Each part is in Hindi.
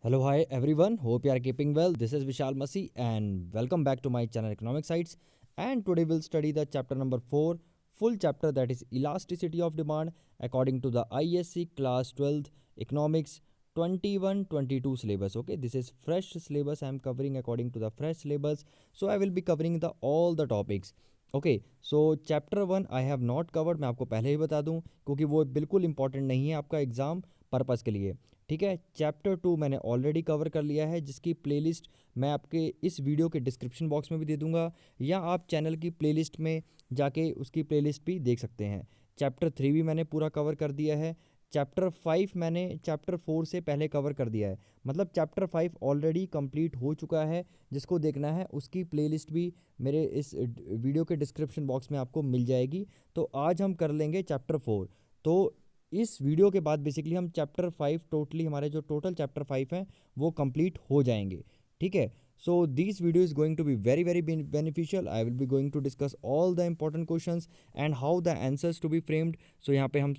Hello, hi everyone. Hope you are keeping well. This is Vishal Masi and welcome back to my channel Economic Sites. And today we'll study the chapter number 4, full chapter, that is elasticity of demand according to the ISC class 12th economics 21-22 syllabus. Okay, this is fresh syllabus I am covering according to the fresh syllabus. So I will be covering the all the topics. Okay so chapter 1 I have not covered, मैं आपको पहले ही बता दूं क्योंकि वो बिल्कुल इंपॉर्टेंट नहीं है आपका एग्ज़ाम पर्पज़ के लिए। ठीक है, चैप्टर 2 मैंने ऑलरेडी कवर कर लिया है, जिसकी प्लेलिस्ट मैं आपके इस वीडियो के डिस्क्रिप्शन बॉक्स में भी दे दूंगा, या आप चैनल की प्लेलिस्ट में जाके उसकी प्लेलिस्ट भी देख सकते हैं। चैप्टर 3 भी मैंने पूरा कवर कर दिया है। चैप्टर 5 मैंने चैप्टर 4 से पहले कवर कर दिया है, मतलब चैप्टर 5 ऑलरेडी कंप्लीट हो चुका है। जिसको देखना है उसकी प्लेलिस्ट भी मेरे इस वीडियो के डिस्क्रिप्शन बॉक्स में आपको मिल जाएगी। तो आज हम कर लेंगे चैप्टर 4। तो इस वीडियो के बाद बेसिकली हम चैप्टर 5 टोटली, हमारे जो टोटल चैप्टर 5 हैं वो कंप्लीट हो जाएंगे। ठीक है, so this video is going to be very beneficial. I will be going to discuss all the important questions and how the answers to be framed. So यहाँ पे हम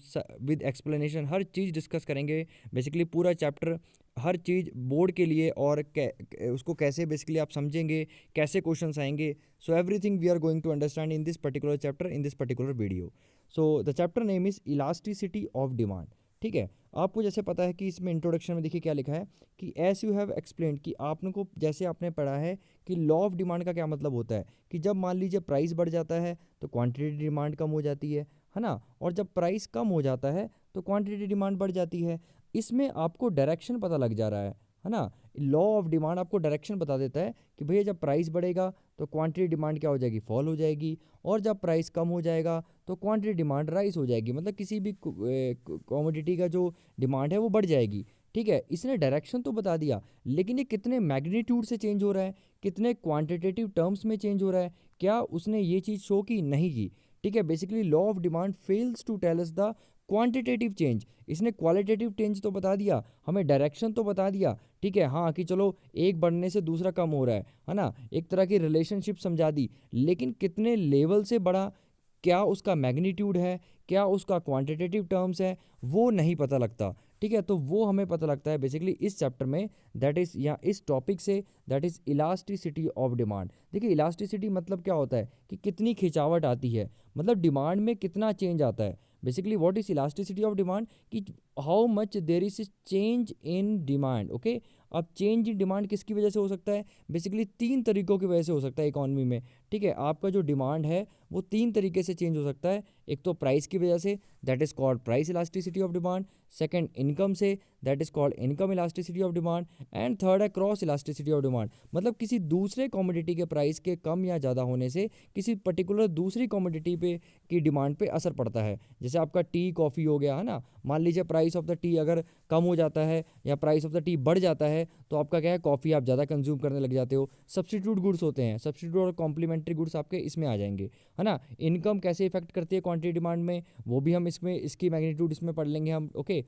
with explanation her cheese discuss करेंगे, बेसिकली पूरा चैप्टर, हर चीज़ बोर्ड के लिए, और उसको कैसे बेसिकली आप समझेंगे, कैसे क्वेश्चंस आएंगे। So everything we are going to understand in this particular chapter, in this particular video. So the chapter name is elasticity of demand. ठीक है, आपको जैसे पता है कि इसमें इंट्रोडक्शन में देखिए क्या लिखा है कि एस यू हैव एक्सप्लेन्ड, कि आपने को जैसे आपने पढ़ा है कि लॉ ऑफ डिमांड का क्या मतलब होता है कि जब मान लीजिए प्राइस बढ़ जाता है तो क्वांटिटी डिमांड कम हो जाती है ना, और जब प्राइस कम हो जाता है तो क्वांटिटी डिमांड बढ़ जाती है। इसमें आपको डायरेक्शन पता लग जा रहा है ना। लॉ ऑफ डिमांड आपको डायरेक्शन बता देता है कि भैया जब प्राइस बढ़ेगा तो क्वांटिटी डिमांड क्या हो जाएगी, फॉल हो जाएगी, और जब प्राइस कम हो जाएगा तो क्वांटिटी डिमांड राइज हो जाएगी, मतलब किसी भी कमोडिटी का जो डिमांड है वो बढ़ जाएगी। ठीक है, इसने डायरेक्शन तो बता दिया, लेकिन ये कितने मैग्नीट्यूड से चेंज हो रहा है, कितने क्वांटिटेटिव टर्म्स में चेंज हो रहा है, क्या उसने ये चीज़ शो की, नहीं की। ठीक है, basically law of demand fails to tell us the quantitative change. इसने क्वालिटेटिव चेंज तो बता दिया, हमें डायरेक्शन तो बता दिया। ठीक है, हाँ कि चलो एक बढ़ने से दूसरा कम हो रहा है ना, एक तरह की रिलेशनशिप समझा दी, लेकिन कितने लेवल से बढ़ा, क्या उसका मैग्नीट्यूड है, क्या उसका क्वांटिटेटिव टर्म्स है, वो नहीं पता लगता। ठीक है, तो वो हमें पता लगता है बेसिकली इस चैप्टर में, दैट इज़ या इस टॉपिक से, that is elasticity of demand. देखिए इलास्टिसिटी मतलब क्या होता है कि कितनी खिंचावट आती है, मतलब डिमांड में कितना चेंज आता है। Basically what is elasticity of demand, कि how much there is change in demand. Okay, अब चेंज इन डिमांड किसकी वजह से हो सकता है, बेसिकली 3 तरीकों की वजह से हो सकता है इकॉनमी में। ठीक है, आपका जो डिमांड है वो 3 तरीके से चेंज हो सकता है। एक तो प्राइस की वजह से, that is called price elasticity of demand. Second income से, that is called income elasticity of demand. And third है क्रॉस इलास्टिसिटी ऑफ डिमांड, मतलब किसी दूसरे कमोडिटी के प्राइस के कम या ज़्यादा होने से किसी पर्टिकुलर दूसरी कमोडिटी पे की डिमांड पे असर पड़ता है। जैसे आपका टी कॉफ़ी हो गया है ना, मान लीजिए प्राइस ऑफ द टी अगर कम हो जाता है या प्राइस ऑफ द टी बढ़ जाता है तो आपका क्या है, कॉफ़ी आप ज़्यादा कंज्यूम करने लग जाते हो। सब्स्टिट्यूट गुड्स होते हैं, सब्स्टिट्यूट और कॉम्प्लीमेंट्री गुड्स आपके इसमें आ जाएंगे, है ना। इनकम कैसे इफेक्ट करती है क्वांटिटी डिमांड में, वो भी हम इसमें, इसकी मैग्नीट्यूड इसमें पढ़ लेंगे हम। Okay,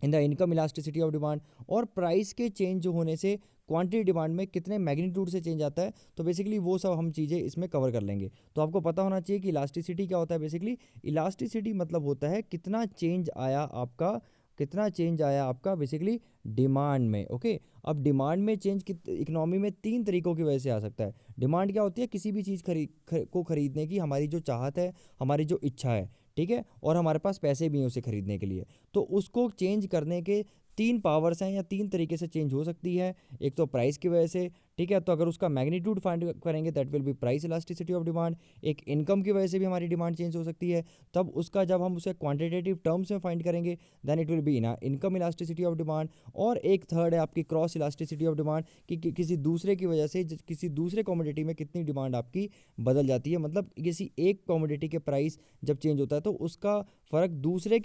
in the income elasticity of demand, और प्राइस के चेंज होने से क्वांटिटी डिमांड में कितने मैग्नीट्यूड से चेंज आता है, तो बेसिकली वो सब हम चीज़ें इसमें कवर कर लेंगे। तो आपको पता होना चाहिए कि इलास्टिसिटी क्या होता है। बेसिकली इलास्टिसिटी मतलब होता है कितना चेंज आया आपका, कितना चेंज आया आपका बेसिकली डिमांड में। ओके, अब डिमांड में चेंज इकोनॉमी में 3 तरीकों की वजह से आ सकता है। डिमांड क्या होती है, किसी भी चीज़ को खरीदने की हमारी जो चाहत है, हमारी जो इच्छा है, ठीक है, और हमारे पास पैसे भी हैं उसे खरीदने के लिए, तो उसको चेंज करने के 3 पावर्स हैं या 3 तरीके से चेंज हो सकती है। एक तो प्राइस की वजह से, ठीक है, तो अगर उसका मैग्नीट्यूड फाइंड करेंगे that will be price elasticity of demand. एक इनकम की वजह से भी हमारी डिमांड चेंज हो सकती है, तब उसका जब हम उसे क्वांटिटेटिव टर्म्स में फाइंड करेंगे देन इट विल बी ना इनकम इलास्टिसिटी ऑफ डिमांड। और एक थर्ड है आपकी क्रॉस इलास्टिसिटी ऑफ डिमांड, कि किसी दूसरे की वजह से किसी दूसरे कमोडिटी में कितनी डिमांड आपकी बदल जाती है, मतलब किसी एक कमोडिटी के प्राइस जब चेंज होता है तो उसका फ़र्क दूसरे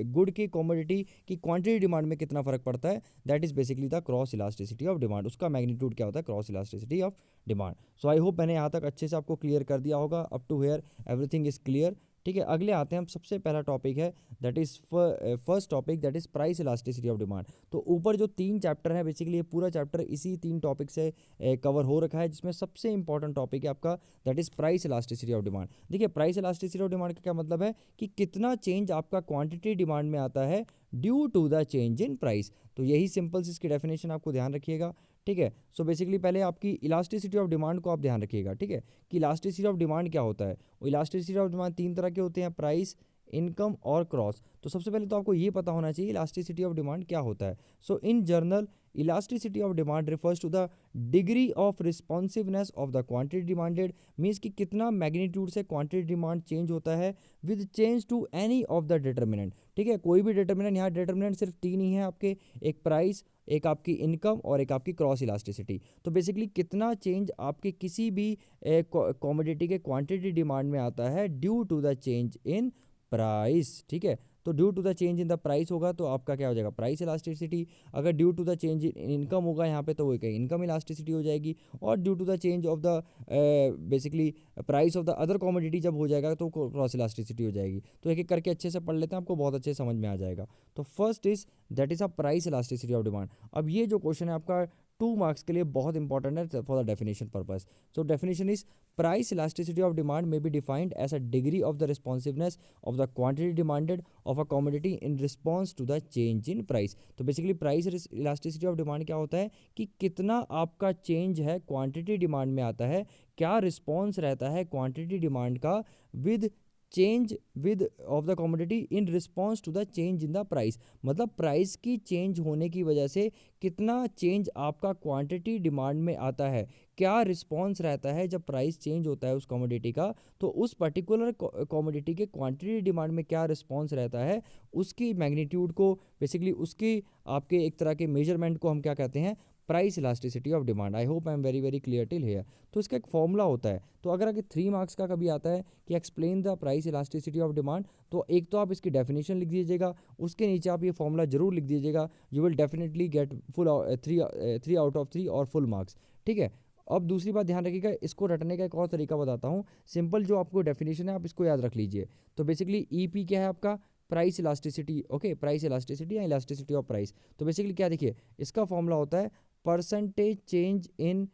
गुड की कमोडिटी की क्वांटिटी डिमांड में कितना फ़र्क पड़ता है, that is basically the cross elasticity of demand. उसका मैग्नीट्यूड क्या होता है, cross elasticity of demand. So I hope मैंने यहाँ तक अच्छे से आपको क्लियर कर दिया होगा। Up to here everything is clear. ठीक है, अगले आते हैं हम, सबसे पहला टॉपिक है that is first topic that is price elasticity of demand. तो ऊपर जो 3 चैप्टर है बेसिकली ये पूरा चैप्टर इसी 3 टॉपिक से कवर हो रखा है, जिसमें सबसे इंपॉर्टेंट टॉपिक है आपका that is price elasticity of demand. देखिए प्राइस इलास्टिसिटी ऑफ डिमांड का क्या मतलब है कि कितना चेंज आपका क्वांटिटी डिमांड में आता है due to the change in price. तो यही सिंपल सी इसकी डेफिनेशन आपको ध्यान रखिएगा। ठीक है, सो बेसिकली पहले आपकी इलास्टिसिटी ऑफ डिमांड को आप ध्यान रखिएगा। ठीक है, कि इलास्टिसिटी ऑफ डिमांड क्या होता है। इलास्टिसिटी ऑफ डिमांड 3 तरह के होते हैं, प्राइस, इनकम और क्रॉस। तो सबसे पहले तो आपको ये पता होना चाहिए इलास्टिसिटी ऑफ डिमांड क्या होता है। So in general elasticity of demand refers to the degree of responsiveness of the quantity demanded, means कि कितना मैग्नीट्यूड से क्वांटिटी डिमांड चेंज होता है with change to any of the determinant. ठीक है, कोई भी डिटर्मिनेंट, यहाँ डिटर्मिनेंट सिर्फ 3 ही है आपके, एक प्राइस, एक आपकी इनकम और एक आपकी क्रॉस इलास्टिसिटी। तो बेसिकली कितना चेंज आपके किसी भी कॉमोडिटी के क्वांटिटी डिमांड में आता है due to the change in price. ठीक है, तो due to the change in the price होगा तो आपका क्या हो जाएगा, प्राइस इलास्टिसिटी। अगर due to the change in income होगा यहाँ पे तो वो कहीं इनकम इलास्टिसिटी हो जाएगी। और due to the change of the basically price of the other commodity जब हो जाएगा तो क्रॉस इलास्टिसिटी हो जाएगी। तो एक एक करके अच्छे से पढ़ लेते हैं, आपको बहुत अच्छे से समझ में आ जाएगा। तो first is that is a price elasticity of demand. अब ये जो क्वेश्चन है आपका 2 मार्क्स के लिए बहुत इंपॉर्टेंट है for the definition purpose. So definition is price elasticity of demand may be defined as a degree of the responsiveness of the quantity demanded of a commodity in response to the change in price। तो basically price elasticity of demand क्या होता है कि कितना आपका चेंज है क्वांटिटी डिमांड में आता है, क्या रिस्पॉन्स रहता है क्वांटिटी डिमांड का with change with of the commodity in response to the change in the price. मतलब प्राइस की चेंज होने की वजह से कितना चेंज आपका क्वांटिटी डिमांड में आता है, क्या रिस्पॉन्स रहता है जब प्राइस चेंज होता है उस कमोडिटी का, तो उस पर्टिकुलर कमोडिटी के क्वांटिटी डिमांड में क्या रिस्पॉन्स रहता है, उसकी मैग्नीट्यूड को बेसिकली उसकी आपके एक तरह के मेजरमेंट को हम क्या कहते हैं, price elasticity of demand. I hope I am very very clear till here. तो इसका एक फॉर्मूला होता है। तो अगर 3 मार्क्स का कभी आता है कि explain the price elasticity of demand, तो एक तो आप इसकी डेफिनेशन लिख दीजिएगा, उसके नीचे आप ये फॉर्मूला जरूर लिख दीजिएगा। You will definitely get full 3 out of 3 और फुल मार्क्स। ठीक है, अब दूसरी बात ध्यान रखिएगा, इसको रटने का एक और तरीका बताता हूँ। सिंपल जो आपको डेफिनेशन है आप इसको याद रख लीजिए। तो बेसिकली ईपी क्या है आपका, price elasticity. Okay, price elasticity या इलास्टिसिटी ऑफ प्राइस। तो बेसिकली क्या, देखिए इसका फॉर्मूला होता है percentage change in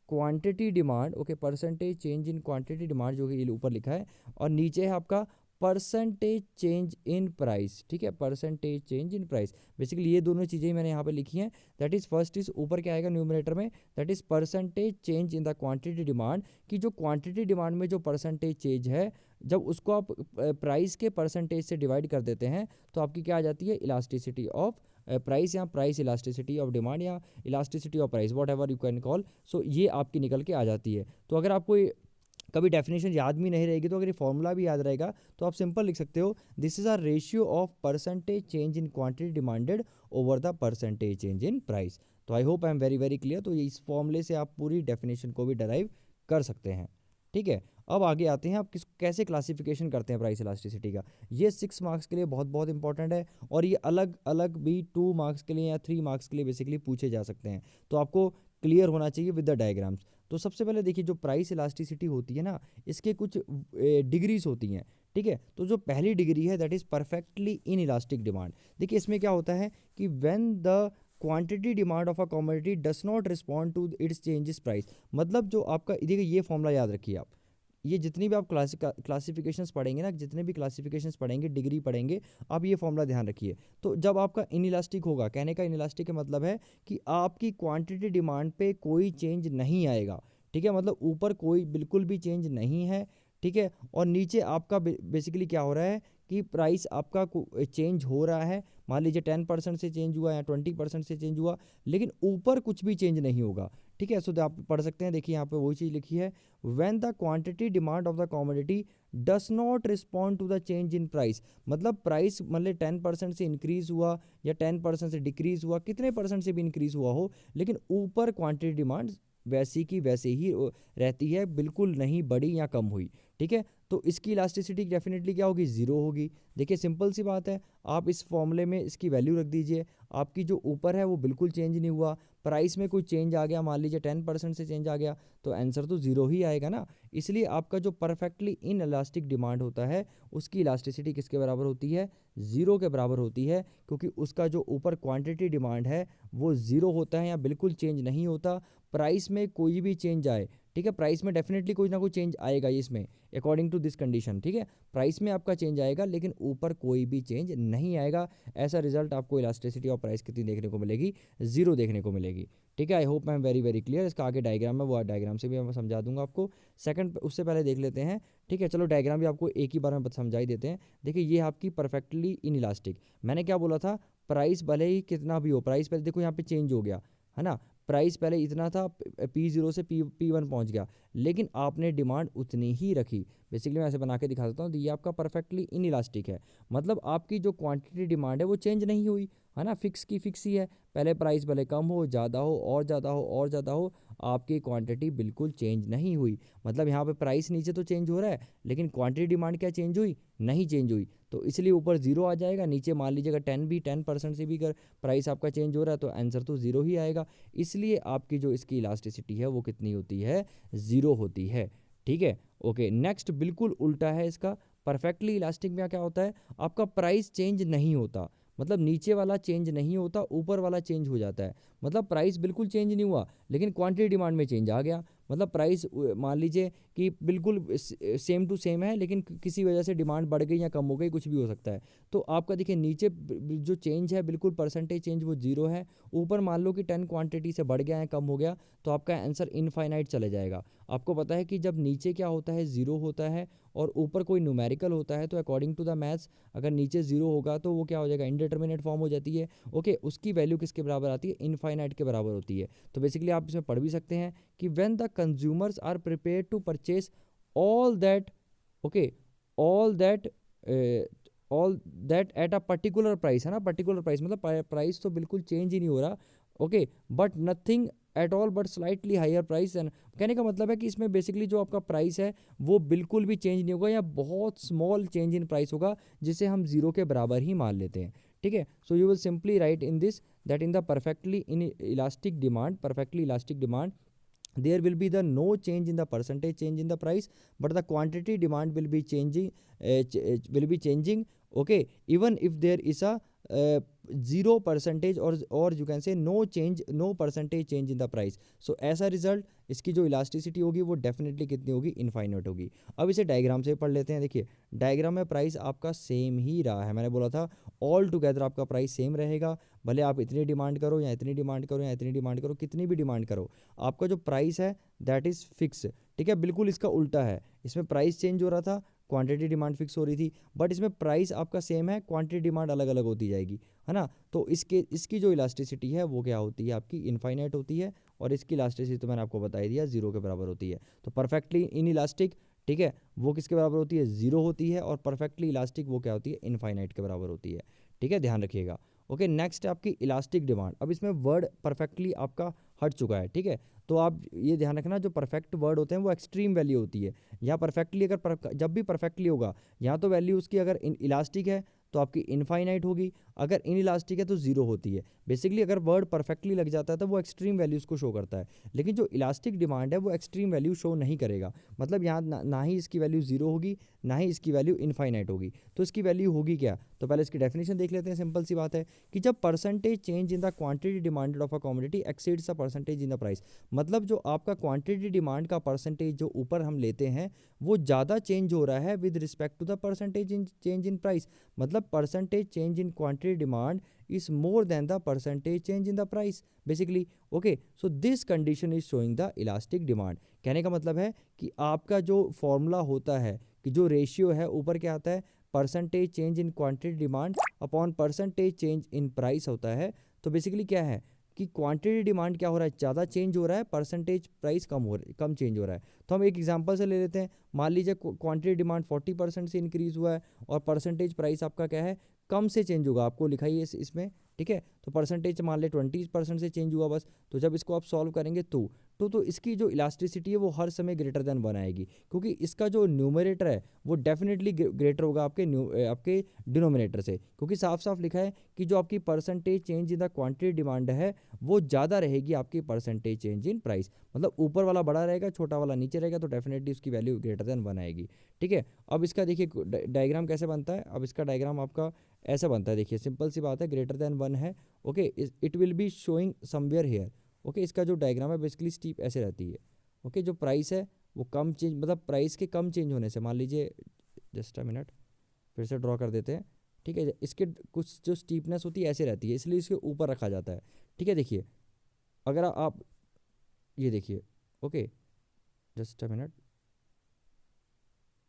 quantity demand. Okay, percentage change in quantity demand जो कि ऊपर लिखा है, और नीचे है आपका परसेंटेज चेंज इन प्राइस। ठीक है, percentage change in price. Basically ये दोनों चीज़ें मैंने यहाँ पे लिखी हैं। दैट इज़ फर्स्ट इज ऊपर क्या आएगा न्यूमरेटर में, that is percentage change in the quantity demand, कि जो क्वांटिटी डिमांड में जो परसेंटेज चेंज है जब उसको आप प्राइस के परसेंटेज से डिवाइड कर देते हैं तो आपकी क्या आ जाती है, इलास्टिसिटी ऑफ प्राइस, या प्राइस इलास्टिसिटी ऑफ डिमांड, या elasticity of price, whatever you can call. So ये आपकी निकल के आ जाती है। तो अगर आपको कभी डेफिनेशन याद भी नहीं रहेगी तो अगर ये फॉर्मूला भी याद रहेगा तो आप सिंपल लिख सकते हो, this is a ratio of percentage change in quantity demanded over the percentage change in price. तो I hope I am very very clear. तो इस फॉर्मूले से आप पूरी डेफिनेशन को भी डराइव कर सकते हैं। ठीक है, अब आगे आते हैं आप कैसे क्लासिफिकेशन करते हैं प्राइस इलास्टिसिटी का। ये 6 मार्क्स के लिए बहुत बहुत इंपॉर्टेंट है, और ये अलग अलग भी 2 मार्क्स के लिए या 3 मार्क्स के लिए बेसिकली पूछे जा सकते हैं। तो आपको क्लियर होना चाहिए विद द डायग्राम्स। तो सबसे पहले देखिए जो प्राइस इलास्टिसिटी होती है ना, इसके कुछ डिग्रीज होती हैं। ठीक है, तो जो पहली डिग्री है that is perfectly inelastic demand. देखिए इसमें क्या होता है कि when the quantity demand of a commodity does not respond to its changes price. मतलब जो आपका, देखिए ये फॉर्मूला याद रखिए आप, ये जितनी भी आप क्लासिफिकेशंस पढ़ेंगे ना, जितने भी क्लासिफिकेशंस पढ़ेंगे, डिग्री पढ़ेंगे, आप ये फॉर्मूला ध्यान रखिए। तो जब आपका इनइलास्टिक होगा, कहने का इनइलास्टिक का मतलब है कि आपकी क्वांटिटी डिमांड पे कोई चेंज नहीं आएगा। ठीक है, मतलब ऊपर कोई बिल्कुल भी चेंज नहीं है। ठीक है, और नीचे आपका बेसिकली क्या हो रहा है कि प्राइस आपका चेंज हो रहा है, मान लीजिए 10% से चेंज हुआ या 20% से चेंज हुआ, लेकिन ऊपर कुछ भी चेंज नहीं होगा। ठीक है, सो आप पढ़ सकते हैं, देखिए यहाँ पे वही चीज़ लिखी है, when the quantity demand of the commodity does not respond to the change in price. मतलब प्राइस मतलब 10% से इंक्रीज हुआ या 10% से डिक्रीज हुआ, कितने परसेंट से भी इंक्रीज हुआ हो, लेकिन ऊपर क्वांटिटी डिमांड वैसी की वैसे ही रहती है, बिल्कुल नहीं बढ़ी या कम हुई। ठीक है, तो इसकी इलास्टिसिटी डेफिनेटली क्या होगी, ज़ीरो होगी। देखिए सिंपल सी बात है, आप इस फॉर्मूले में इसकी वैल्यू रख दीजिए, आपकी जो ऊपर है वो बिल्कुल चेंज नहीं हुआ, प्राइस में कोई चेंज आ गया, मान लीजिए 10% से चेंज आ गया, तो आंसर तो ज़ीरो ही आएगा ना। इसलिए आपका जो परफेक्टली इन इलास्टिक डिमांड होता है उसकी इलास्टिसिटी किसके बराबर होती है, ज़ीरो के बराबर होती है, क्योंकि उसका जो ऊपर क्वांटिटी डिमांड है वो ज़ीरो होता है या बिल्कुल चेंज नहीं होता। प्राइस में कोई भी चेंज आए, ठीक है, प्राइस में डेफिनेटली कोई ना कोई चेंज आएगा इसमें, अकॉर्डिंग टू दिस कंडीशन, ठीक है, प्राइस में आपका चेंज आएगा लेकिन ऊपर कोई भी चेंज नहीं आएगा। ऐसा रिजल्ट आपको इलास्टिसिटी ऑफ प्राइस कितनी देखने को मिलेगी, ज़ीरो देखने को मिलेगी। ठीक है, आई hope I am very very clear. इसका आगे डायग्राम है, वो डायग्राम से भी मैं समझा दूंगा आपको। सेकंड उससे पहले देख लेते हैं, ठीक है, चलो डायग्राम भी आपको एक ही बार में समझा ही देते हैं। देखिए ये आपकी परफेक्टली इन इलास्टिक, मैंने क्या बोला था, प्राइस भले ही कितना भी हो, प्राइस पहले देखो यहाँ पे चेंज हो गया है ना, प्राइस पहले इतना था, P0 से P1 पहुंच गया, लेकिन आपने डिमांड उतनी ही रखी। बेसिकली मैं ऐसे बना के दिखा देता हूँ, तो ये आपका परफेक्टली इन इलास्टिक है, मतलब आपकी जो क्वांटिटी डिमांड है वो चेंज नहीं हुई है ना, फिक्स की फिक्स ही है। पहले प्राइस भले कम हो, ज़्यादा हो, और ज़्यादा हो, और ज़्यादा हो, आपकी क्वांटिटी बिल्कुल चेंज नहीं हुई। मतलब यहाँ पे प्राइस नीचे तो चेंज हो रहा है, लेकिन क्वांटिटी डिमांड क्या चेंज हुई, नहीं चेंज हुई, तो इसलिए ऊपर जीरो आ जाएगा। नीचे मान लीजिए अगर 10% से भी अगर प्राइस आपका चेंज हो रहा है तो आंसर तो ज़ीरो ही आएगा। इसलिए आपकी जो इसकी इलास्टिसिटी है वो कितनी होती है, ज़ीरो होती है। ठीक है, ओके। नेक्स्ट बिल्कुल उल्टा है इसका, परफेक्टली इलास्टिक में क्या होता है, आपका प्राइस चेंज नहीं होता, मतलब नीचे वाला चेंज नहीं होता, ऊपर वाला चेंज हो जाता है। मतलब प्राइस बिल्कुल चेंज नहीं हुआ लेकिन क्वांटिटी डिमांड में चेंज आ गया, मतलब प्राइस मान लीजिए कि बिल्कुल सेम टू सेम है, लेकिन किसी वजह से डिमांड बढ़ गई या कम हो गई, कुछ भी हो सकता है। तो आपका देखिए नीचे जो चेंज है बिल्कुल परसेंटेज चेंज वो जीरो है, ऊपर मान लो कि 10 क्वांटिटी से बढ़ गया है, कम हो गया, तो आपका आंसर इनफाइनाइट चले जाएगा। आपको पता है कि जब नीचे क्या होता है, ज़ीरो होता है, और ऊपर कोई न्यूमेरिकल होता है, तो अकॉर्डिंग टू द मैथ्स अगर नीचे जीरो होगा तो वो क्या हो जाएगा, इनडिटर्मिनेट फॉर्म हो जाती है। ओके, उसकी वैल्यू किसके बराबर आती है, इनफाइनाइट के बराबर होती है। तो बेसिकली आप इसमें पढ़ भी सकते हैं कि when the consumers are prepared to purchase all that, okay, all that all that at a particular price, है ना, पर्टिकुलर प्राइस मतलब प्राइस तो बिल्कुल चेंज ही नहीं हो रहा, okay, but nothing at all but slightly higher price. And कहने का मतलब है कि इसमें बेसिकली जो आपका प्राइस है वो बिल्कुल भी चेंज नहीं होगा, या बहुत स्मॉल चेंज इन प्राइस होगा, जिसे हम जीरो के बराबर ही मान लेते हैं। ठीक है, so you will simply write in this that in the perfectly inelastic demand, perfectly elastic demand, there will be the no change in the percentage change in the price, but the quantity demand will be changing, okay, even if there is a 0% or you can say no change, no percentage change in the price. So ऐसा रिजल्ट, इसकी जो इलास्टिसिटी होगी वो डेफिनेटली कितनी होगी, इनफाइनाइट होगी। अब इसे डायग्राम से पढ़ लेते हैं। देखिए डायग्राम में प्राइस आपका सेम ही रहा है, मैंने बोला था ऑल टुगेदर आपका प्राइस सेम रहेगा, भले आप इतनी डिमांड करो या इतनी डिमांड करो या इतनी डिमांड करो, कितनी भी डिमांड करो, आपका जो प्राइस है दैट इज़ फिक्स। ठीक है, बिल्कुल इसका उल्टा है, इसमें प्राइस चेंज हो रहा था, क्वांटिटी डिमांड फिक्स हो रही थी, बट इसमें प्राइस आपका सेम है, क्वांटिटी डिमांड अलग अलग होती जाएगी, है ना। तो इसकी जो इलास्टिसिटी है वो क्या होती है, आपकी इनफाइनाइट होती है, और इसकी इलास्टिसिटी तो मैंने आपको बता ही दिया, जीरो के बराबर होती है। तो परफेक्टली इन इलास्टिक, ठीक है, वो किसके बराबर होती है, जीरो होती है, और परफेक्टली इलास्टिक वो क्या होती है, इनफाइनाइट के बराबर होती है। ठीक है, ध्यान रखिएगा। ओके, नेक्स्ट है आपकी इलास्टिक डिमांड। अब इसमें वर्ड परफेक्टली आपका हट चुका है, ठीक है, तो आप ये ध्यान रखना, जो परफेक्ट वर्ड होते हैं वो एक्सट्रीम वैल्यू होती है। यहाँ परफेक्टली अगर जब भी परफेक्टली होगा, यहाँ तो वैल्यू उसकी अगर इलास्टिक है तो आपकी इनफाइनाइट होगी, अगर इन इलास्टिक है तो जीरो होती है। बेसिकली अगर वर्ड परफेक्टली लग जाता है तो वो एक्सट्रीम वैल्यूज़ को शो करता है, लेकिन जो इलास्टिक डिमांड है वो एक्सट्रीम वैल्यू शो नहीं करेगा। मतलब यहाँ ना ही इसकी वैल्यू जीरो होगी, ना ही इसकी वैल्यू इनफाइनाइट होगी। तो इसकी वैल्यू होगी क्या, तो पहले इसकी डेफिनेशन देख लेते हैं। सिंपल सी बात है कि जब percentage change in the quantity demanded of a commodity exceeds the percentage in the price, मतलब जो आपका क्वांटिटी डिमांड का परसेंटेज जो ऊपर हम लेते हैं वो ज़्यादा चेंज हो रहा है with respect to the percentage in change in price, मतलब percentage change in quantity demand is more than the percentage change in the price basically. Okay, so this condition is showing the elastic demand. कहने का मतलब है कि आपका जो फॉर्मूला होता है, कि जो रेशियो है ऊपर क्या आता है, percentage change in quantity demand upon percentage change in price होता है। तो बेसिकली क्या है कि क्वांटिटी डिमांड क्या हो रहा है, ज़्यादा चेंज हो रहा है, परसेंटेज प्राइस कम चेंज हो रहा है। तो हम एक एग्जांपल से ले लेते हैं, मान लीजिए क्वांटिटी डिमांड 40% से इंक्रीज़ हुआ है, और परसेंटेज प्राइस आपका क्या है, कम से चेंज होगा, आपको लिखाइए इसमें। ठीक है, तो परसेंटेज मान ले 20% से चेंज हुआ बस, तो जब इसको आप सॉल्व करेंगे तो तो इसकी जो इलास्टिसिटी है वो हर समय ग्रेटर देन 1 आएगी, क्योंकि इसका जो न्यूमरेटर है वो डेफिनेटली ग्रेटर होगा आपके डिनोमिनेटर से, क्योंकि साफ साफ लिखा है कि जो आपकी percentage change in the quantity demand है वो ज़्यादा रहेगी आपकी परसेंटेज चेंज इन प्राइस। मतलब ऊपर वाला बड़ा रहेगा, छोटा वाला नीचे रहेगा, तो डेफिनेटली उसकी वैल्यू ग्रेटर देन 1 आएगी। ठीक है, अब इसका देखिए डायग्राम कैसे बनता है। अब इसका डायग्राम आपका ऐसा बनता है, देखिए सिंपल सी बात है, ग्रेटर देन 1 है। Okay, it will be showing somewhere here. Okay, इसका जो डायग्राम है बेसिकली स्टीप ऐसे रहती है। ओके, जो प्राइस है वो कम चेंज, मतलब प्राइस के कम चेंज होने से, मान लीजिए जस्ट अ मिनट फिर से ड्रॉ कर देते हैं। ठीक है, इसके कुछ जो स्टीपनेस होती है ऐसे रहती है, इसलिए इसके ऊपर रखा जाता है। ठीक है, देखिए अगर आप ये देखिए, ओके जस्ट अ मिनट,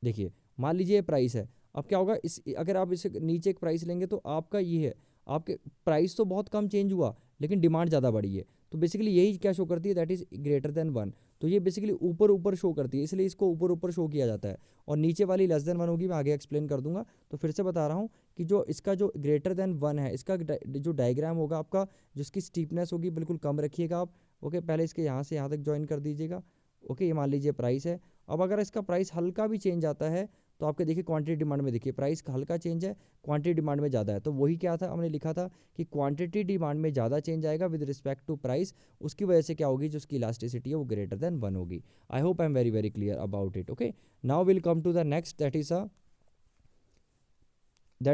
देखिए मान लीजिए ये प्राइस है। अब क्या होगा, इस अगर आप इसे नीचे एक प्राइस लेंगे तो आपका ये है, आपके प्राइस तो बहुत कम चेंज हुआ लेकिन डिमांड ज़्यादा बढ़ी है, तो बेसिकली यही क्या शो करती है, दैट इज़ ग्रेटर देन 1। तो ये बेसिकली ऊपर ऊपर शो करती है, इसलिए इसको ऊपर ऊपर शो किया जाता है। और नीचे वाली लेस देन 1 होगी, मैं आगे एक्सप्लेन कर दूंगा। तो फिर से बता रहा हूँ कि जो इसका जो ग्रेटर देन 1 है, इसका जो डायग्राम होगा आपका, जिसकी स्टीपनेस होगी बिल्कुल कम रखिएगा आप। ओके, पहले इसके यहाँ से यहाँ तक ज्वाइन कर दीजिएगा। ओके, ये मान लीजिए प्राइस है। अब अगर इसका प्राइस हल्का भी चेंज आता है तो आपके देखिए क्वांटिटी डिमांड में, देखिए प्राइस का हल्का चेंज है, क्वांटिटी डिमांड में ज़्यादा है, तो वही क्या था हमने लिखा था कि क्वांटिटी डिमांड में ज़्यादा चेंज आएगा विद रिस्पेक्ट टू प्राइस, उसकी वजह से क्या होगी, जो उसकी इलास्टिसिटी है वो ग्रेटर देन 1 होगी। I hope I am very very clear about it. Okay, now will come to the next, that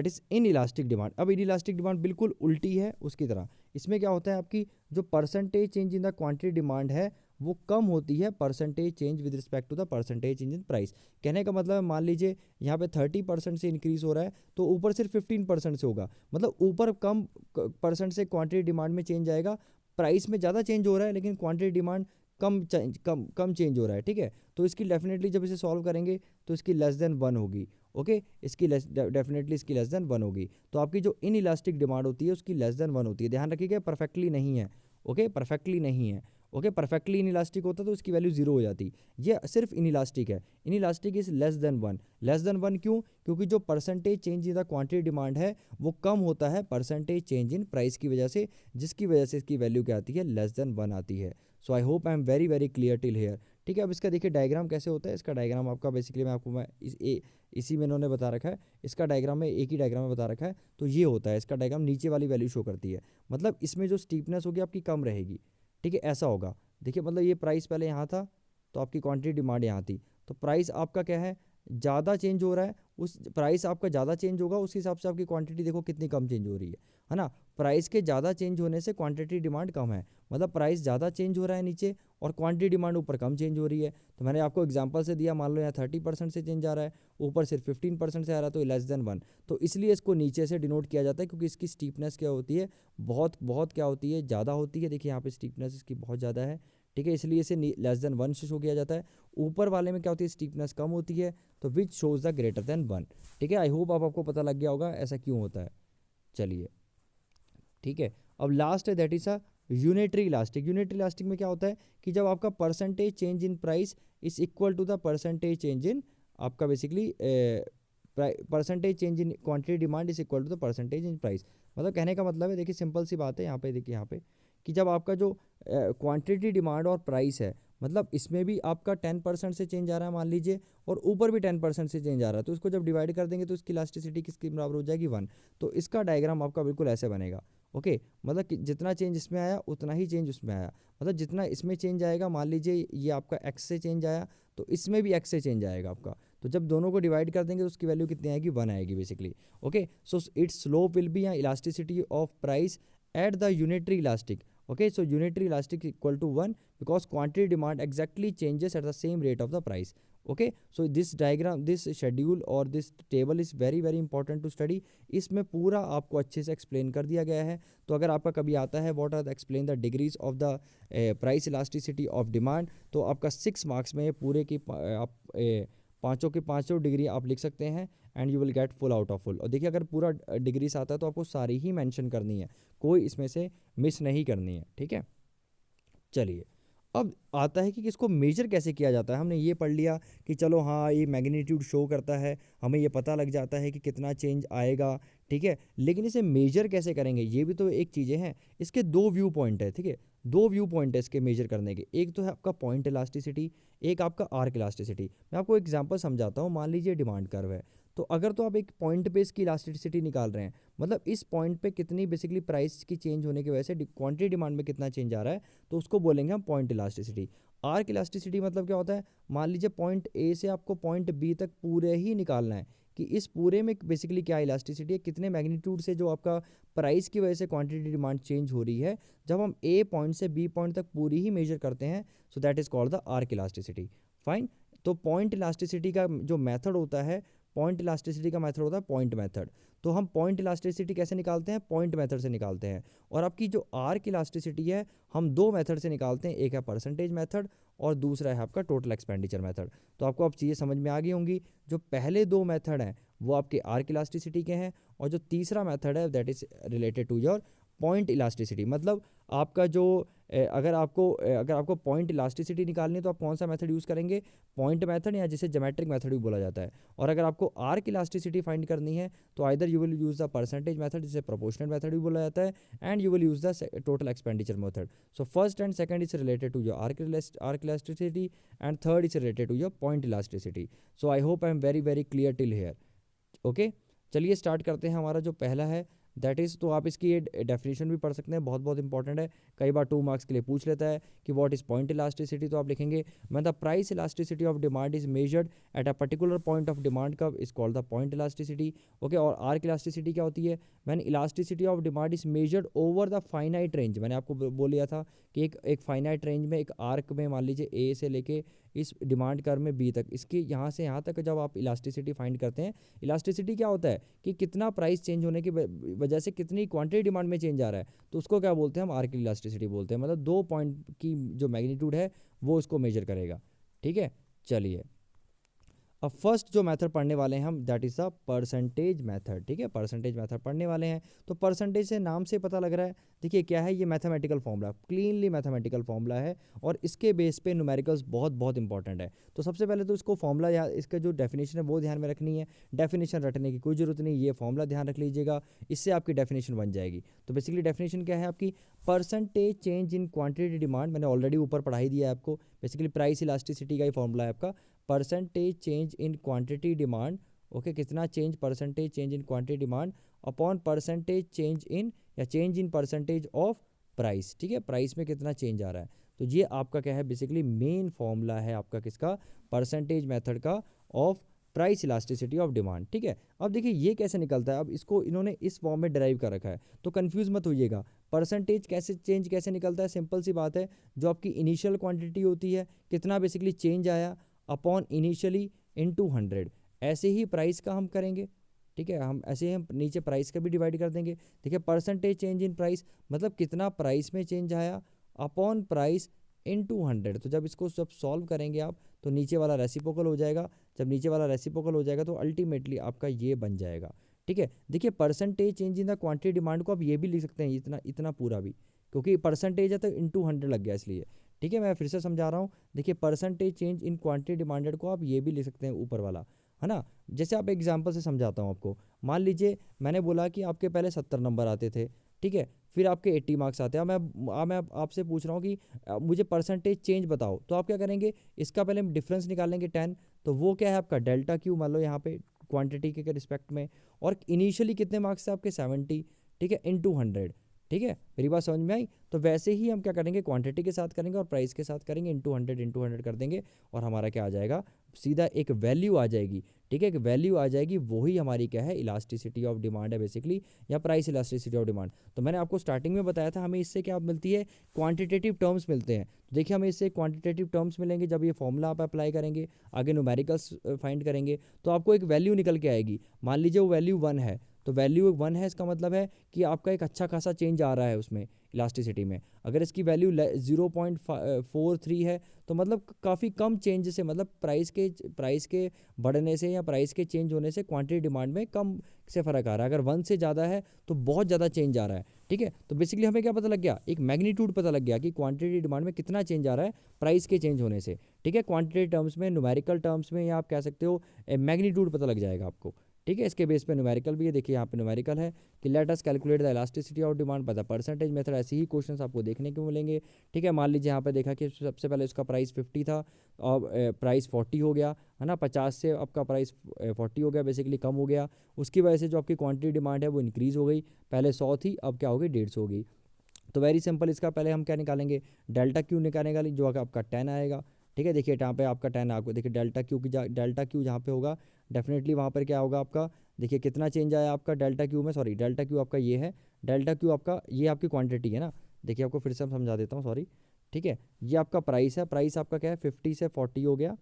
is inelastic demand. अब इन इलास्टिक डिमांड बिल्कुल उल्टी है उसकी तरह। इसमें क्या होता है, आपकी जो percentage change in the quantity demand है वो कम होती है percentage change with respect to the percentage change in price. कहने का मतलब है, मान लीजिए यहाँ पे 30% से इंक्रीज हो रहा है तो ऊपर सिर्फ 15% से होगा, मतलब ऊपर कम परसेंट से क्वांटिटी डिमांड में चेंज आएगा, प्राइस में ज़्यादा चेंज हो रहा है लेकिन क्वांटिटी डिमांड कम चेंज हो रहा है। ठीक है, तो इसकी डेफिनेटली जब इसे सॉल्व करेंगे तो इसकी लेस देन 1 होगी। ओके, इसकी डेफिनेटली इसकी लेस देन 1 होगी। तो आपकी जो इन इलास्टिक डिमांड होती है उसकी लेस देन 1 होती है। ध्यान रखिएगा, परफेक्टली नहीं है। ओके, परफेक्टली नहीं है। ओके, परफेक्टली इन इलास्टिक होता तो इसकी वैल्यू 0 हो जाती। ये सिर्फ इन इलास्टिक है, in elastic is less than 1। Less than 1 क्यों? क्योंकि जो percentage change in the quantity demand है वो कम होता है परसेंटेज चेंज इन प्राइस की वजह से, जिसकी वजह से इसकी वैल्यू क्या आती है, लेस देन 1 आती है। So I hope I am very very clear till here. ठीक है, अब इसका देखिए डायग्राम कैसे होता है। इसका डायग्राम आपका बेसिकली मैं इसी में इन्होंने बता रखा है, इसका डायग्राम में एक ही डायग्राम में बता रखा है। तो ये होता है इसका डायग्राम, नीचे वाली वैल्यू शो करती है, मतलब इसमें जो स्टीपनेस होगी आपकी कम रहेगी। ठीक है, ऐसा होगा। देखिए मतलब ये प्राइस पहले यहाँ था तो आपकी क्वांटिटी डिमांड यहाँ थी, तो प्राइस आपका क्या है, ज़्यादा चेंज हो रहा है, उस प्राइस आपका ज़्यादा चेंज होगा उस हिसाब से आपकी क्वांटिटी देखो कितनी कम चेंज हो रही है ना। प्राइस के ज़्यादा चेंज होने से क्वांटिटी डिमांड कम है, मतलब प्राइस ज़्यादा चेंज हो रहा है नीचे और क्वांटिटी डिमांड ऊपर कम चेंज हो रही है। तो मैंने आपको एग्जांपल से दिया, मान लो यहाँ 30% से चेंज आ रहा है, ऊपर सिर्फ 15% से आ रहा है, तो लेस देन 1। तो इसलिए इसको नीचे से डिनोट किया जाता है, क्योंकि इसकी स्टीपनेस क्या होती है, बहुत बहुत क्या होती है, ज़्यादा होती है। देखिए यहाँ पे स्टीपनेस इसकी बहुत ज़्यादा है। ठीक है, इसलिए इसे लेस देन 1 से शो किया जाता है। ऊपर वाले में क्या होती है, स्टीपनेस कम होती है, तो which shows the greater than 1। ठीक है, आई होप आपको पता लग गया होगा ऐसा क्यों होता है। चलिए ठीक है, अब लास्ट है that is a unitary elastic. Unitary elastic में क्या होता है कि जब आपका percentage change in price is equal to the percentage change in आपका basically percentage change in quantity demand is equal to the percentage in price. मतलब कहने का मतलब है, देखिए सिंपल सी बात है यहाँ पे, देखिए यहाँ पे कि जब आपका जो क्वांटिटी डिमांड और प्राइस है, मतलब इसमें भी आपका 10% से चेंज आ रहा है मान लीजिए, और ऊपर भी 10% से चेंज आ रहा है, तो इसको जब डिवाइड कर देंगे तो इसकी इलास्टिसिटी किसके बराबर हो जाएगी, 1। तो इसका डायग्राम आपका बिल्कुल ऐसे बनेगा। ओके, मतलब कि जितना चेंज इसमें आया उतना ही चेंज उसमें आया, मतलब जितना इसमें चेंज आएगा, मान लीजिए ये आपका एक्स से चेंज आया तो इसमें भी एक्स से चेंज आएगा आपका, तो जब दोनों को डिवाइड कर देंगे तो उसकी वैल्यू कितनी आएगी, 1 आएगी basically. Okay, so its slope will be या elasticity of price at the unitary elastic. Okay, so unitary elastic equal to 1 because quantity demand exactly changes at the same rate of the price. Okay, so this diagram, this schedule or this table is very very important to study. इसमें पूरा आपको अच्छे से एक्सप्लेन कर दिया गया है। तो अगर आपका कभी आता है what are explain the degrees of the price elasticity of demand, तो आपका 6 मार्क्स में पूरे की आप पाँचों के पाँचों डिग्री आप लिख सकते हैं and you will get full out of full. और देखिए अगर पूरा डिग्रीज आता है तो आपको सारी ही मेंशन करनी है, कोई इसमें से मिस नहीं करनी है। ठीक है, चलिए अब आता है कि इसको मेजर कैसे किया जाता है। हमने ये पढ़ लिया कि चलो हाँ ये मैग्नीट्यूड शो करता है, हमें ये पता लग जाता है कि कितना चेंज आएगा। ठीक है। लेकिन इसे मेजर कैसे करेंगे, ये भी तो एक चीज़ें हैं। इसके दो व्यू पॉइंट है, ठीक है, दो व्यू पॉइंट है इसके मेजर करने के। एक तो है आपका पॉइंट इलास्टिसिटी, एक आपका आर्क इलास्टिसिटी। मैं आपको एग्जांपल समझाता हूँ। मान लीजिए डिमांड कर्व है, तो अगर तो आप एक पॉइंट पे इसकी इलास्टिसिटी निकाल रहे हैं, मतलब इस पॉइंट पे कितनी बेसिकली प्राइस की चेंज होने की वजह से क्वांटिटी डिमांड में कितना चेंज आ रहा है, तो उसको बोलेंगे हम पॉइंट इलास्टिसिटी। आर्क इलास्टिसिटी मतलब क्या होता है, मान लीजिए पॉइंट ए से आपको पॉइंट बी तक पूरे ही निकालना है कि इस पूरे में बेसिकली क्या इलास्टिसिटी है, कितने मैग्नीट्यूड से जो आपका प्राइस की वजह से क्वांटिटी डिमांड चेंज हो रही है। जब हम ए पॉइंट से बी पॉइंट तक पूरी ही मेजर करते हैं, so that is called the arc elasticity. Fine. तो पॉइंट इलास्टिसिटी का जो मेथड होता है, पॉइंट इलास्टिसिटी का मेथड होता है पॉइंट मेथड। तो हम पॉइंट इलास्टिसिटी कैसे निकालते हैं, पॉइंट मेथड से निकालते हैं। और आपकी जो आर्क इलास्टिसिटी है, हम दो मेथड से निकालते हैं, एक है परसेंटेज मेथड और दूसरा है आपका टोटल एक्सपेंडिचर मेथड। तो आपको अब चीज़ें समझ में आ गई होंगी। जो पहले दो मेथड हैं वो आपके आर्क इलास्टिसिटी के हैं, और जो तीसरा मेथड है that is related to your point elasticity. मतलब आपका जो अगर आपको पॉइंट इलास्टिसिटी निकालनी है तो आप कौन सा मेथड यूज़ करेंगे, पॉइंट मेथड, या जिसे ज्योमेट्रिक मेथड भी बोला जाता है। और अगर आपको आर्क इलास्टिसिटी फाइंड करनी है तो either you will use the percentage method, जिसे प्रोपोर्शनल मेथड भी बोला जाता है, and you will use the total expenditure method. So first and second is related to your arc elasticity, and third is related to your point elasticity. So I hope I am very very clear till here. Okay, चलिए स्टार्ट करते हैं। हमारा जो पहला है दैट इज़, तो आप इसकी ये डेफिनेशन भी पढ़ सकते हैं, बहुत बहुत इंपॉर्टेंट है। कई बार 2 मार्क्स के लिए पूछ लेता है कि व्हाट इज पॉइंट इलास्टिसिटी, तो आप लिखेंगे when the price elasticity of demand is measured eight a particular point of demand curve is called the point elasticity. Okay, और आर्क इलास्टिसिटी क्या होती है, when elasticity of demand is measured over the finite range. मैंने आपको बोल दिया था कि एक फाइनाइट रेंज में, एक आर्क में, मान लीजिए ए से लेके इस डिमांड कर्व में बी तक, इसकी यहाँ से यहाँ तक जब आप इलास्टिसिटी फाइंड करते हैं, इलास्टिसिटी क्या होता है कि कितना प्राइस चेंज होने की वजह से कितनी क्वांटिटी डिमांड में चेंज आ रहा है, तो उसको क्या बोलते हैं हम, आर्क इलास्टिसिटी बोलते हैं। मतलब दो पॉइंट की जो मैग्नीट्यूड है वो उसको मेजर करेगा। ठीक है, चलिए अब फर्स्ट जो मेथड पढ़ने वाले हैं हम that is the percentage method. ठीक है, परसेंटेज मेथड पढ़ने वाले हैं। तो परसेंटेज से नाम से पता लग रहा है, देखिए क्या है, ये mathematical formula, cleanly mathematical formula है, और इसके बेस पे न्यूमेरिकल्स बहुत बहुत इंपॉर्टेंट है। तो सबसे पहले तो इसको फॉर्मूला या इसका जो डेफिनेशन है वो ध्यान में रखनी है। डेफिनेशन रटने की कोई ज़रूरत नहीं, ये फॉर्मूला ध्यान रख लीजिएगा, इससे आपकी डेफिनेशन बन जाएगी। तो बेसिकली डेफिनेशन क्या है आपकी, percentage change in quantity demand, मैंने ऑलरेडी ऊपर पढ़ाई दिया है आपको। बेसिकली प्राइस इलास्टिसिटी का ही फॉर्मूला है आपका, percentage change in quantity demand. Okay, कितना change, percentage change in quantity demand upon percentage change in, या change in percentage of price. ठीक है, प्राइस में कितना चेंज आ रहा है। तो ये आपका क्या है, बेसिकली मेन फॉर्मूला है आपका किसका, परसेंटेज मेथड का, of price elasticity of demand. ठीक है, अब देखिए ये कैसे निकलता है, अब इसको इन्होंने इस फॉर्म में डिराइव कर रखा है, तो कंफ्यूज मत होइएगा। परसेंटेज कैसे चेंज कैसे निकलता है, सिंपल सी बात है, जो आपकी इनिशियल क्वांटिटी होती है, कितना बेसिकली चेंज आया अपॉन इनिशियली इनटू 100, ऐसे ही प्राइस का हम करेंगे। ठीक है, हम ऐसे ही हम नीचे प्राइस का भी डिवाइड कर देंगे। देखिए परसेंटेज चेंज इन प्राइस मतलब कितना प्राइस में चेंज आया अपॉन प्राइस इनटू 100। तो जब इसको सब सॉल्व करेंगे आप, तो नीचे वाला रेसिप्रोकल हो जाएगा। जब नीचे वाला रेसिप्रोकल हो जाएगा तो अल्टीमेटली आपका ये बन जाएगा। ठीक है, देखिए percentage change in the quantity demand को आप ये भी लिख सकते हैं, इतना इतना पूरा भी, क्योंकि परसेंटेज है तो इनटू 100 लग गया इसलिए। ठीक है, मैं फिर से समझा रहा हूँ। देखिए percentage change in quantity demanded को आप ये भी लिख सकते हैं ऊपर वाला, है ना। जैसे आप एग्जांपल से समझाता हूँ आपको। मान लीजिए मैंने बोला कि आपके पहले 70 नंबर आते थे, ठीक है, फिर आपके 80 मार्क्स आते हैं। मैं आपसे पूछ रहा हूँ कि मुझे परसेंटेज चेंज बताओ, तो आप क्या करेंगे, इसका पहले हम डिफरेंस निकालेंगे 10, तो वो क्या है आपका डेल्टा क्यू, मान लो यहाँ पे क्वांटिटी के रिस्पेक्ट में, और इनिशियली कितने मार्क्स थे आपके 70, ठीक है, इनटू 100। ठीक है, मेरी बात समझ में आई। तो वैसे ही हम क्या करेंगे, क्वांटिटी के साथ करेंगे और प्राइस के साथ करेंगे, इनटू 100 कर देंगे, और हमारा क्या आ जाएगा, सीधा एक वैल्यू आ जाएगी। ठीक है, एक वैल्यू आ जाएगी, वही हमारी क्या है, इलास्टिसिटी ऑफ डिमांड है बेसिकली, या प्राइस इलास्टिसिटी ऑफ डिमांड। तो मैंने आपको स्टार्टिंग में बताया था हमें इससे क्या मिलती है, क्वांटिटेटिव टर्म्स मिलते हैं। तो देखिए हमें इससे क्वांटिटेटिव टर्म्स मिलेंगे, जब ये फॉर्मूला आप अप्लाई करेंगे, आगे न्यूमेरिकल्स फाइंड करेंगे, तो आपको एक वैल्यू निकल के आएगी। मान लीजिए वो वैल्यू 1 है, तो वैल्यू 1 है, इसका मतलब है कि आपका एक अच्छा खासा चेंज आ रहा है उसमें इलास्टिसिटी में। अगर इसकी वैल्यू 0.43 है, तो मतलब काफ़ी कम चेंज से, मतलब प्राइस के बढ़ने से या प्राइस के चेंज होने से क्वांटिटी डिमांड में कम से फ़र्क आ रहा है। अगर 1 से ज़्यादा है तो बहुत ज़्यादा चेंज आ रहा है। ठीक है, तो बेसिकली हमें क्या पता लग गया, एक मैग्नीट्यूड पता लग गया कि क्वांटिटी डिमांड में कितना चेंज आ रहा है प्राइस के चेंज होने से। ठीक है, क्वांटिटी टर्म्स में, न्यूमेरिकल टर्म्स में, या आप कह सकते हो मैग्नीट्यूड पता लग जाएगा आपको। ठीक है। इसके बेस पे न्यूमेरिकल भी है, देखिए यहाँ पे न्यूमेरिकल है कि let us calculate the elasticity of demand by the percentage method. ऐसे ही क्वेश्चंस आपको देखने को मिलेंगे। ठीक है, मान लीजिए यहाँ पे देखा कि सबसे पहले उसका प्राइस 50 था और प्राइस 40 हो गया, है ना, 50 से आपका प्राइस 40 हो गया, बेसिकली कम हो गया। उसकी वजह से जो आपकी क्वांटिटी डिमांड है वो इंक्रीज़ हो गई, पहले 100 थी अब क्या हो गई 150 हो गई। तो वेरी सिंपल, इसका पहले हम क्या निकालेंगे, डेल्टा क्यू निकालेंगे, जो आपका 10 आएगा। ठीक है, देखिए यहाँ पे आपका 10 आपको देखिए डेल्टा क्यू जहाँ पे होगा डेफिनेटली वहाँ पर क्या होगा आपका, देखिए कितना चेंज आया आपका डेल्टा क्यू में, सॉरी डेल्टा क्यू आपका ये है, डेल्टा क्यू आपका ये आपकी क्वांटिटी है ना। देखिए आपको फिर से हम समझा देता हूँ, सॉरी। ठीक है, ये आपका प्राइस है, प्राइस आपका क्या है 50 से 40 हो गया।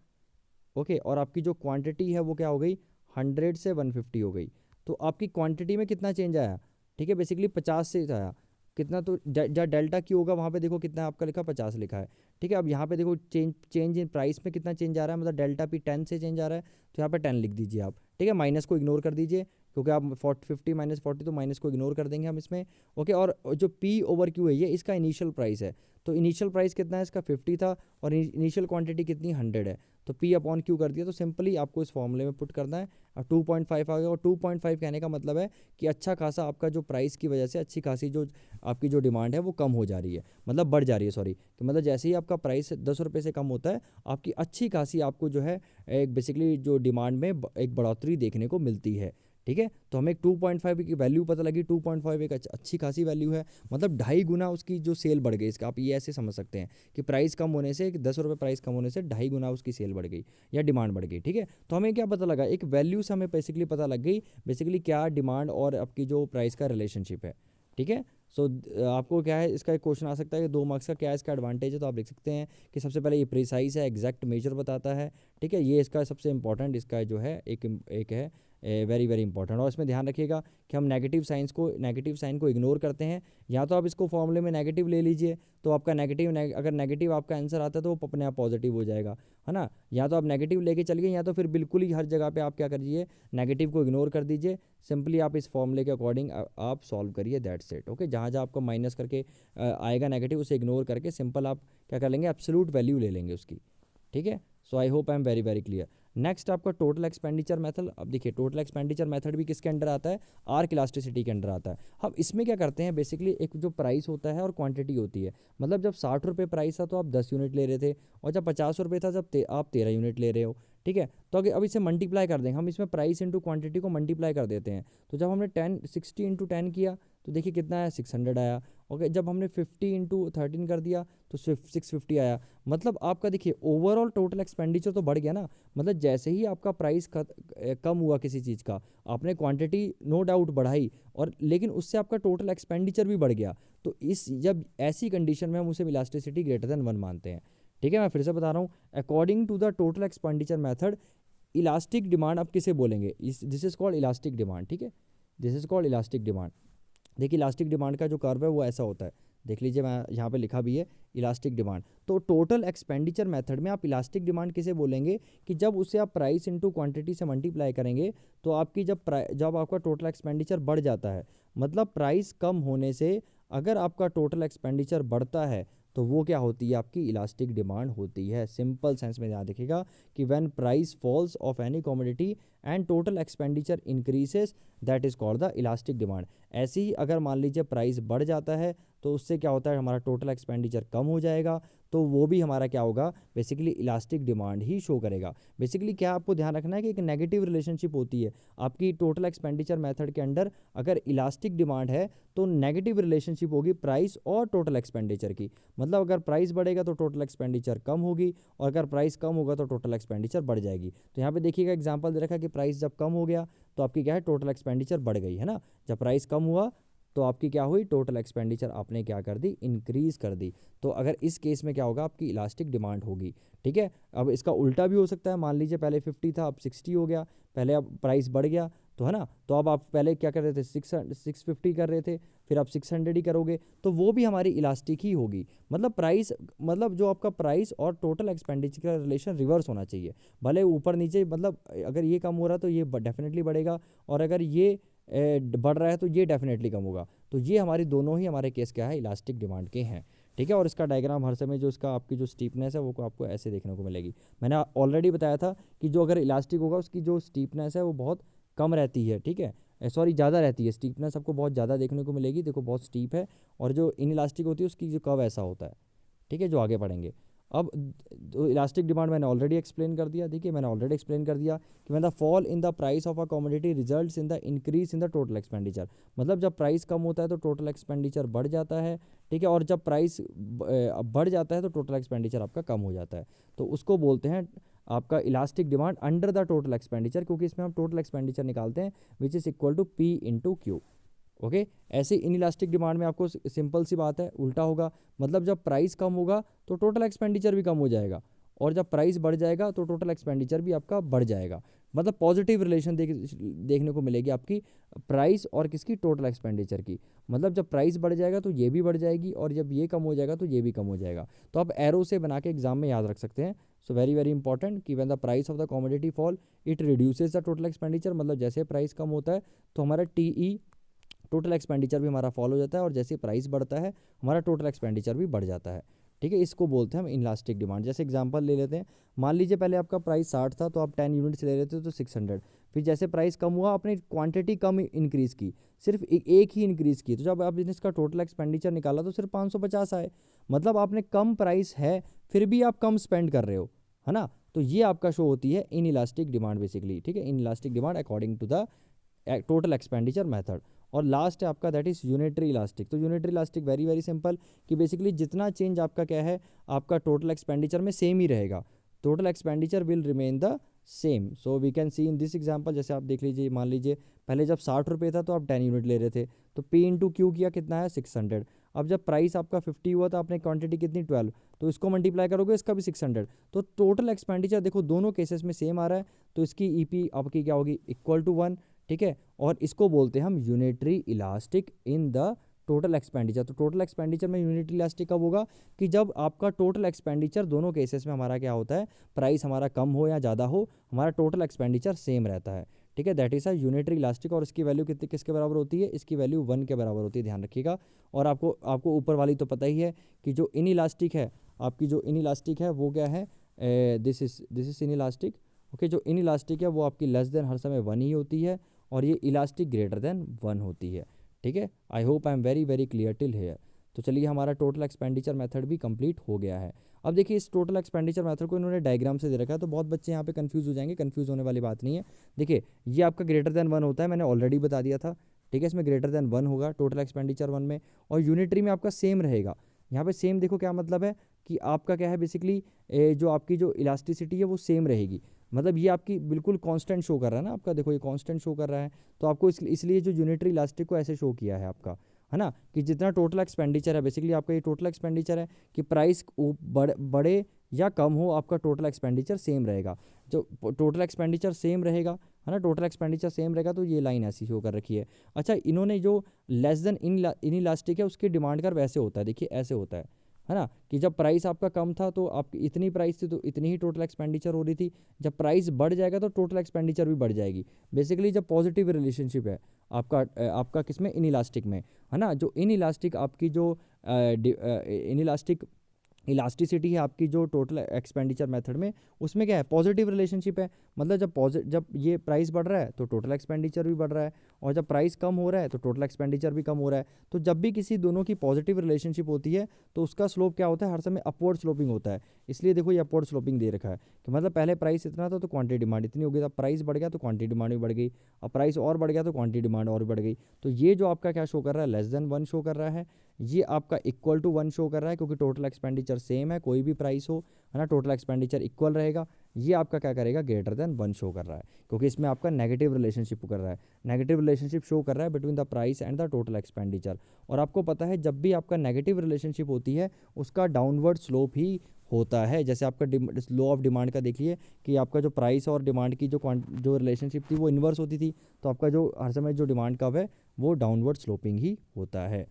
ओके, और आपकी जो क्वांटिटी है वो क्या हो गई 100 से 150 हो गई। तो आपकी क्वांटिटी में कितना चेंज आया, ठीक है, बेसिकली 50 से आया कितना, तो जहाँ डेल्टा क्यू होगा वहाँ पे देखो कितना आपका लिखा 50 लिखा है। ठीक है, अब यहाँ पे देखो चेंज इन प्राइस में कितना चेंज आ रहा है, मतलब डेल्टा पी 10 से चेंज आ रहा है, तो यहाँ पे 10 लिख दीजिए आप। ठीक है, माइनस को इग्नोर कर दीजिए क्योंकि आप 50 माइनस 40 तो माइनस को इग्नोर कर देंगे हम इसमें। ओके, और जो पी ओवर क्यू है ये इसका इनिशियल प्राइस है, तो इनिशियल प्राइस कितना है इसका 50 था और इनिशियल क्वांटिटी कितनी 100 है, तो पी अपॉन क्यू कर दिया। तो सिंपली आपको इस फॉर्मूले में पुट करना है और 2.5 आ गया। और 2.5 कहने का मतलब है कि अच्छा खासा आपका जो प्राइस की वजह से अच्छी खासी जो आपकी जो डिमांड है वो कम हो जा रही है, मतलब बढ़ जा रही है, सॉरी, कि मतलब जैसे ही आपका प्राइस 10 रुपये से कम होता है आपकी अच्छी खासी आपको जो है एक बेसिकली जो डिमांड में एक बढ़ोतरी देखने को मिलती है। ठीक है, तो हमें 2.5 की वैल्यू पता लगी, 2.5 एक अच्छी खासी वैल्यू है, मतलब 2.5 गुना उसकी जो सेल बढ़ गई। इसका आप ये ऐसे समझ सकते हैं कि प्राइस कम होने से 10 रुपये प्राइस कम होने से 2.5 गुना उसकी सेल बढ़ गई या डिमांड बढ़ गई। ठीक है, तो हमें क्या पता लगा, एक वैल्यू से हमें बेसिकली पता लग गई बेसिकली क्या डिमांड और आपकी जो प्राइस का रिलेशनशिप है। ठीक है, सो आपको क्या है इसका एक क्वेश्चन आ सकता है कि 2 मार्क्स का क्या है इसका एडवांटेज है, तो आप लिख सकते हैं कि सबसे पहले ये प्रिसाइज है, एग्जैक्ट मेजर बताता है। ठीक है, ये इसका सबसे इंपॉर्टेंट इसका जो है एक है वेरी वेरी इंपॉर्टेंट। और इसमें ध्यान रखिएगा कि हम नेगेटिव साइन को इग्नोर करते हैं, या तो आप इसको फॉर्मूले में नेगेटिव ले लीजिए तो आपका अगर नेगेटिव आपका आंसर आता है तो वो अपने आप पॉजिटिव हो जाएगा, है ना। या तो आप नेगेटिव लेके चलिए या तो फिर बिल्कुल ही हर जगह पे आप क्या करिए नेगेटिव को इग्नोर कर दीजिए। सिंपली आप इस फॉर्मूले के अकॉर्डिंग आप सॉल्व करिए, दैट्स इट। ओके, जहाँ जहाँ आपको माइनस करके आएगा नेगेटिव उसे इग्नोर करके सिंपल आप क्या कर लेंगे एब्सोल्यूट वैल्यू ले लेंगे उसकी। ठीक है, so I hope I am very very clear. Next आपका टोटल एक्सपेंडिचर मेथड। अब देखिए टोटल एक्सपेंडिचर मेथड भी किसके अंडर आता है, आर्क इलास्टिसिटी के अंडर आता है। हम इसमें क्या करते हैं बेसिकली एक जो प्राइस होता है और क्वांटिटी होती है, मतलब जब 60 रुपये प्राइस था तो आप 10 यूनिट ले रहे थे, और जब 50 रुपये था जब आप 13 यूनिट ले रहे हो। ठीक है, तो अगर अब इसे मल्टीप्लाई कर देंगे हम, इसमें प्राइस इंटू क्वांटिटी को मल्टीप्लाई कर देते हैं। तो जब हमने 60 इंटू 10 किया तो देखिए कितना आया 600 आया। ओके, जब हमने 50 इंटू 13 कर दिया तो 650 आया। मतलब आपका देखिए ओवरऑल टोटल एक्सपेंडिचर तो बढ़ गया ना, मतलब जैसे ही आपका प्राइस कम हुआ किसी चीज़ का, आपने क्वांटिटी नो डाउट बढ़ाई और लेकिन उससे आपका टोटल एक्सपेंडिचर भी बढ़ गया। तो जब ऐसी कंडीशन में हम उसे इलास्टिसिटी ग्रेटर देन 1 मानते हैं। ठीक है, मैं फिर से बता रहा हूँ, according to the total expenditure method elastic demand आप किसे बोलेंगे, this is called elastic demand. ठीक है, this is called elastic demand. देखिए इलास्टिक डिमांड का जो कर्व है वो ऐसा होता है, देख लीजिए मैं यहाँ पे लिखा भी है इलास्टिक डिमांड। तो टोटल एक्सपेंडिचर मेथड में आप इलास्टिक डिमांड किसे बोलेंगे कि जब उसे आप प्राइस इनटू क्वांटिटी से मल्टीप्लाई करेंगे तो आपकी जब आपका टोटल एक्सपेंडिचर बढ़ जाता है, मतलब प्राइस कम होने से अगर आपका टोटल एक्सपेंडिचर बढ़ता है तो वो क्या होती है आपकी इलास्टिक डिमांड होती है। सिंपल सेंस में ध्यान देखिएगा कि when price falls of any commodity and total expenditure increases that is called the elastic demand. ऐसे ही अगर मान लीजिए प्राइस बढ़ जाता है तो उससे क्या होता है हमारा टोटल एक्सपेंडिचर कम हो जाएगा, तो वो भी हमारा क्या होगा बेसिकली इलास्टिक डिमांड ही शो करेगा। बेसिकली क्या आपको ध्यान रखना है कि एक नेगेटिव रिलेशनशिप होती है आपकी टोटल एक्सपेंडिचर मेथड के अंडर। अगर इलास्टिक डिमांड है तो नेगेटिव रिलेशनशिप होगी प्राइस और टोटल एक्सपेंडिचर की, मतलब अगर प्राइस बढ़ेगा तो टोटल एक्सपेंडिचर कम होगी और अगर प्राइस कम होगा तो टोटल एक्सपेंडिचर बढ़ जाएगी। तो यहाँ पे देखिएगा एग्जांपल दे रखा है कि प्राइस जब कम हो गया तो आपकी क्या है टोटल एक्सपेंडिचर बढ़ गई, है ना। जब प्राइस कम हुआ तो आपकी क्या हुई टोटल एक्सपेंडिचर आपने क्या कर दी इंक्रीज कर दी। तो अगर इस केस में क्या होगा आपकी इलास्टिक डिमांड होगी। ठीक है, अब इसका उल्टा भी हो सकता है, मान लीजिए पहले 50 था अब 60 हो गया, पहले अब प्राइस बढ़ गया तो है ना, तो अब आप पहले क्या कर रहे थे 650 कर रहे थे, फिर आप 600 ही करोगे तो वो भी हमारी इलास्टिक ही होगी। मतलब प्राइस मतलब जो आपका प्राइस और टोटल एक्सपेंडिचर का रिलेशन रिवर्स होना चाहिए, भले ऊपर नीचे, मतलब अगर ये कम हो रहा है तो ये डेफिनेटली बढ़ेगा और अगर ये बढ़ रहा है तो ये डेफिनेटली कम होगा। तो ये हमारी दोनों ही हमारे केस क्या है इलास्टिक डिमांड के हैं। ठीक है, और इसका डायग्राम हर समय जो इसका आपकी जो स्टीपनेस है वो आपको ऐसे देखने को मिलेगी। मैंने ऑलरेडी बताया था कि जो अगर इलास्टिक होगा उसकी जो स्टीपनेस है वो बहुत कम रहती है, ठीक है, सॉरी ज़्यादा रहती है, स्टीपनेस आपको बहुत ज़्यादा देखने को मिलेगी, देखो बहुत स्टीप है, और जो इनइलास्टिक होती है उसकी जो कर्व ऐसा होता है, ठीक है, जो आगे पढ़ेंगे। अब जो इलास्टिक डिमांड मैंने ऑलरेडी एक्सप्लेन कर दिया, देखिए मैंने ऑलरेडी एक्सप्लेन कर दिया कि when the fall in the price of a commodity results in the increase in the total expenditure, मतलब जब प्राइस कम होता है तो टोटल एक्सपेंडिचर बढ़ जाता है, ठीक है, और जब प्राइस बढ़ जाता है तो टोटल एक्सपेंडिचर आपका कम हो जाता है, तो उसको बोलते हैं आपका elastic demand under the total expenditure, क्योंकि इसमें हम टोटल एक्सपेंडिचर निकालते हैं which is equal to P into Q. Okay, ऐसे इन इलास्टिक डिमांड में आपको सिंपल सी बात है उल्टा होगा, मतलब जब प्राइस कम होगा तो टोटल एक्सपेंडिचर भी कम हो जाएगा, और जब प्राइस बढ़ जाएगा तो टोटल एक्सपेंडिचर भी आपका बढ़ जाएगा, मतलब पॉजिटिव रिलेशन देखने को मिलेगी आपकी प्राइस और किसकी, टोटल एक्सपेंडिचर की, मतलब जब प्राइस बढ़ जाएगा तो ये भी बढ़ जाएगी, और जब ये कम हो जाएगा तो ये भी कम हो जाएगा। तो आप एरो से बना के एग्जाम में याद रख सकते हैं। सो वेरी वेरी इंपॉर्टेंट कि when the price of the commodity fall it reduces the total expenditure, मतलब जैसे प्राइस कम होता है तो हमारा टी टोटल एक्सपेंडिचर भी हमारा फॉल हो जाता है, और जैसे प्राइस बढ़ता है हमारा टोटल एक्सपेंडिचर भी बढ़ जाता है, ठीक है, इसको बोलते हैं हम इनलास्टिक डिमांड। जैसे एग्जांपल ले लेते हैं, मान लीजिए पहले आपका प्राइस 60 था तो आप 10 यूनिट्स ले रहे थे तो 600, फिर जैसे प्राइस कम हुआ आपने क्वांटिटी कम इंक्रीज़ की, सिर्फ एक ही इंक्रीज़ की, तो जब आप बिजनेस का टोटल एक्सपेंडिचर निकाला तो सिर्फ 550 आए, मतलब आपने कम प्राइस है फिर भी आप कम स्पेंड कर रहे हो, है ना, तो ये आपका शो होती है इन इलास्टिक डिमांड बेसिकली, ठीक है, inelastic demand according to the total expenditure method. और लास्ट है आपका दैट इज़ यूनिटरी इलास्टिक। तो unitary elastic very very simple कि बेसिकली जितना चेंज आपका क्या है आपका टोटल एक्सपेंडिचर में सेम ही रहेगा, total expenditure will remain the same. So we can see in this example, जैसे आप देख लीजिए, मान लीजिए पहले जब 60 रुपये था तो आप 10 यूनिट ले रहे थे, तो P इंटू क्यू किया कितना है 600। अब जब प्राइस आपका 50 हुआ तो आपने क्वांटिटी कितनी 12, तो इसको मल्टीप्लाई करोगे इसका भी 600, तो टोटल एक्सपेंडिचर देखो दोनों केसेस में सेम आ रहा है, तो इसकी EP आपकी क्या होगी इक्वल टू 1, ठीक है, और इसको बोलते हैं हम unitary elastic in the total expenditure. तो टोटल एक्सपेंडिचर में यूनिटरी इलास्टिक कब होगा कि जब आपका टोटल एक्सपेंडिचर दोनों केसेस में हमारा क्या होता है, प्राइस हमारा कम हो या ज़्यादा हो, हमारा टोटल एक्सपेंडिचर सेम रहता है, ठीक है, that is a unitary elastic. और इसकी वैल्यू कितनी किसके बराबर होती है, इसकी वैल्यू 1 के बराबर होती है, ध्यान रखिएगा। और आपको ऊपर वाली तो पता ही है कि जो इन इलास्टिक है, आपकी जो इन इलास्टिक है वो क्या है, this is in elastic, okay, जो इन इलास्टिक है वो आपकी लेस देन हर समय 1 ही होती है, और ये इलास्टिक ग्रेटर देन 1 होती है, ठीक है। आई hope I am very very clear till hair. तो चलिए हमारा टोटल एक्सपेंडिचर मेथड भी कंप्लीट हो गया है। अब देखिए इस टोटल एक्सपेंडिचर मेथड को इन्होंने डायग्राम से दे रखा है, तो बहुत बच्चे यहाँ पे कंफ्यूज हो जाएंगे, कंफ्यूज होने वाली बात नहीं है। देखिए ये आपका ग्रेटर देन 1 होता है, मैंने ऑलरेडी बता दिया था, ठीक है, इसमें ग्रेटर देन 1 होगा टोटल एक्सपेंडिचर 1 में, और यूनिटरी में आपका सेम रहेगा। यहाँ पे सेम देखो क्या मतलब है कि आपका क्या है बेसिकली जो आपकी जो इलास्टिसिटी है वो सेम रहेगी, मतलब ये आपकी बिल्कुल कांस्टेंट शो कर रहा है ना आपका, देखो ये कांस्टेंट शो कर रहा है, तो आपको इसलिए जो यूनिटरी इलास्टिक को ऐसे शो किया है आपका, है ना, कि जितना टोटल एक्सपेंडिचर है बेसिकली आपका ये टोटल एक्सपेंडिचर है कि प्राइस बढ़े या कम हो आपका टोटल एक्सपेंडिचर सेम रहेगा। जो टोटल एक्सपेंडिचर सेम रहेगा, है ना, टोटल एक्सपेंडिचर सेम रहेगा, तो ये लाइन ऐसी शो कर रखी है। अच्छा, इन्होंने जो लेस देन इन इलास्टिक है उसकी डिमांड कर वैसे होता है, देखिए ऐसे होता है ना, कि जब प्राइस आपका कम था तो आपकी इतनी प्राइस थी तो इतनी ही टोटल एक्सपेंडिचर हो रही थी, जब प्राइस बढ़ जाएगा तो टोटल एक्सपेंडिचर भी बढ़ जाएगी। बेसिकली जब पॉजिटिव रिलेशनशिप है आपका किसमें, इन इलास्टिक में, है ना, जो इन इलास्टिक आपकी जो इन इलास्टिक इलास्टिसिटी है आपकी जो टोटल एक्सपेंडिचर मेथड में, उसमें क्या है पॉजिटिव रिलेशनशिप है, मतलब जब ये प्राइस बढ़ रहा है तो टोटल एक्सपेंडिचर भी बढ़ रहा है, और जब प्राइस कम हो रहा है तो टोटल एक्सपेंडिचर भी कम हो रहा है। तो जब भी किसी दोनों की पॉजिटिव रिलेशनशिप होती है तो उसका स्लोप क्या होता है, हर समय अपवर्ड स्लोपिंग होता है। इसलिए देखो ये अपवर्ड स्लोपिंग दे रखा है कि मतलब पहले प्राइस इतना था तो क्वांटिटी डिमांड इतनी हो गई, अब प्राइस बढ़ गया तो क्वांटिटी डिमांड भी बढ़ गई, अब प्राइस और बढ़ गया तो क्वांटिटी डिमांड और बढ़ गई। तो ये जो आपका क्या शो कर रहा है, लेस देन 1 शो कर रहा है, ये आपका इक्वल टू 1 शो कर रहा है, क्योंकि टोटल एक्सपेंडिचर सेम है, कोई भी प्राइस हो, है ना, टोटल एक्सपेंडिचर इक्वल रहेगा। ये आपका क्या करेगा, ग्रेटर देन 1 शो कर रहा है, क्योंकि इसमें आपका नेगेटिव रिलेशनशिप कर रहा है, नेगेटिव रिलेशनशिप शो कर रहा है between the price and the total expenditure. और आपको पता है जब भी आपका नेगेटिव रिलेशनशिप होती है उसका डाउनवर्ड स्लोप ही होता है। जैसे आपका लॉ ऑफ डिमांड का देखिए कि आपका जो प्राइस और डिमांड की जो रिलेशनशिप थी वो इन्वर्स होती थी, तो आपका जो हर समय जो डिमांड कर्व है वो डाउनवर्ड स्लोपिंग ही होता है,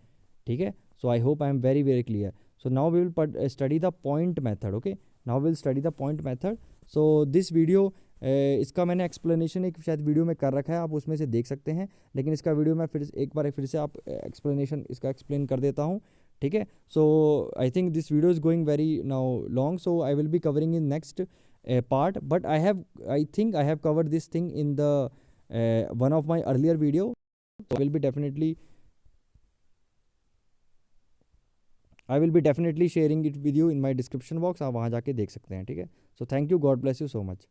ठीक है। So I hope I am very very clear. So now we will study the point method, okay, now will study the point method. So this video इसका मैंने एक्सप्लेनेशन एक शायद वीडियो में कर रखा है, आप उसमें से देख सकते हैं, लेकिन इसका वीडियो मैं फिर से आप एक्सप्लेनेशन इसका एक्सप्लेन कर देता हूँ, ठीक है। So I think this video is going very now long, so I will be covering in next part, but I think I have covered this thing in the one of my earlier video. So I will be definitely sharing it with you in my description box. आप वहाँ जाके देख सकते हैं, ठीक है. So thank you, God bless you so much.